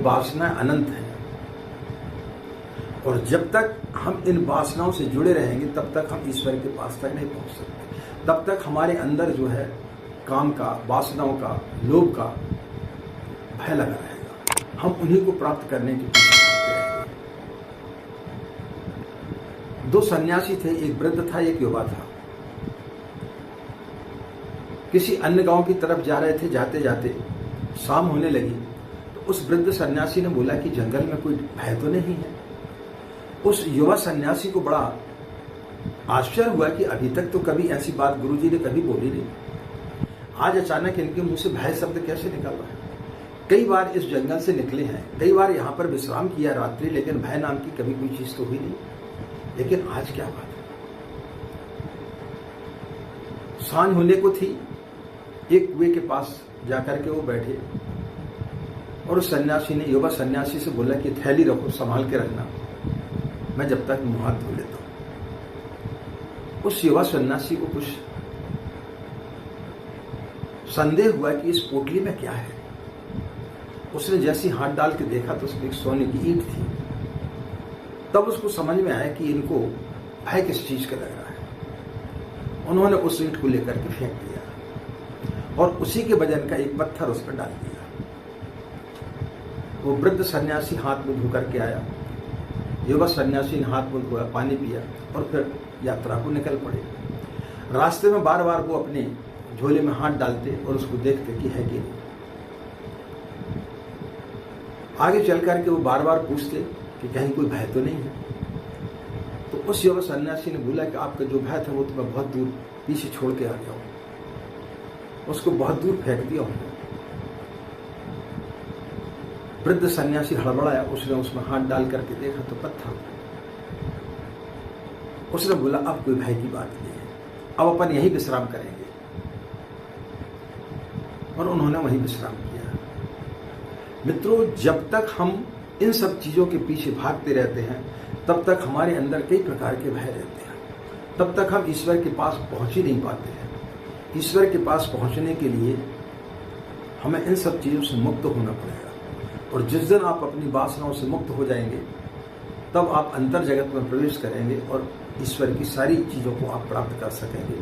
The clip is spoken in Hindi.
वासनाएं अनंत हैं और जब तक हम इन वासनाओं से जुड़े रहेंगे तब तक हम ईश्वर के पास तक नहीं पहुंच सकते। तब तक हमारे अंदर जो है काम का, वासनाओं का, लोभ का भय लगा रहेगा। हम उन्हीं को प्राप्त करने के पीछे भागते रहेंगे। दो सन्यासी थे, एक वृद्ध था, एक युवा था। किसी अन्य गांव की तरफ जा रहे थे। जाते जाते शाम होने लगी तो उस वृद्ध सन्यासी ने बोला कि जंगल में कोई भय तो नहीं है। उस युवा सन्यासी को बड़ा आश्चर्य हुआ कि अभी तक तो कभी ऐसी बात गुरुजी ने कभी बोली नहीं, आज अचानक इनके मुंह से भय शब्द कैसे निकल रहा है। कई बार इस जंगल से निकले हैं, कई बार यहाँ पर विश्राम किया रात्रि, लेकिन भय नाम की कभी कोई चीज तो हुई नहीं। लेकिन आज क्या बात है। सांझ होने को थी। एक कुएं के पास जाकर के वो बैठे और उस सन्यासी ने युवा सन्यासी से बोला कि थैली रखो, संभाल के रखना, मैं जब तक मुंह हाथ धो लेता हूं। उस युवा सन्यासी को कुछ संदेह हुआ कि इस पोटली में क्या है। उसने जैसे हाथ डाल के देखा तो उसमें एक सोने की ईंट थी। तब उसको समझ में आया कि इनको भय किस चीज का लग रहा है। उन्होंने उस ईंट को लेकर के फेंक दिया और उसी के वजन का एक पत्थर उस पर डाल दिया। वो वृद्ध सन्यासी हाथ मुंह धो करके आया। युवा सन्यासी ने हाथ मुंह धोया, पानी पिया और फिर यात्रा को निकल पड़े। रास्ते में बार बार वो अपने झोले में हाथ डालते और उसको देखते कि है कि नहीं। आगे चल करके वो बार बार पूछते कि कहीं कोई भय तो नहीं है। तो उस युवा सन्यासी ने बोला कि आपका जो भय था वो तो मैं बहुत दूर पीछे छोड़ के आ गया हूं, उसको बहुत दूर फेंक दिया हूं। वृद्ध सन्यासी हड़बड़ाया, उसने उसमें हाथ डाल करके देखा तो पत्थर। उसने बोला अब कोई भय की बात नहीं है, अब अपन यही विश्राम करेंगे। और उन्होंने वही विश्राम किया। मित्रों, जब तक हम इन सब चीजों के पीछे भागते रहते हैं तब तक हमारे अंदर कई प्रकार के भय रहते हैं। तब तक हम ईश्वर के पास पहुंच ही नहीं पाते हैं। ईश्वर के पास पहुंचने के लिए हमें इन सब चीजों से मुक्त होना पड़ेगा। और जिस दिन आप अपनी वासनाओं से मुक्त हो जाएंगे तब आप अंतर जगत में प्रवेश करेंगे और ईश्वर की सारी चीजों को आप प्राप्त कर सकेंगे।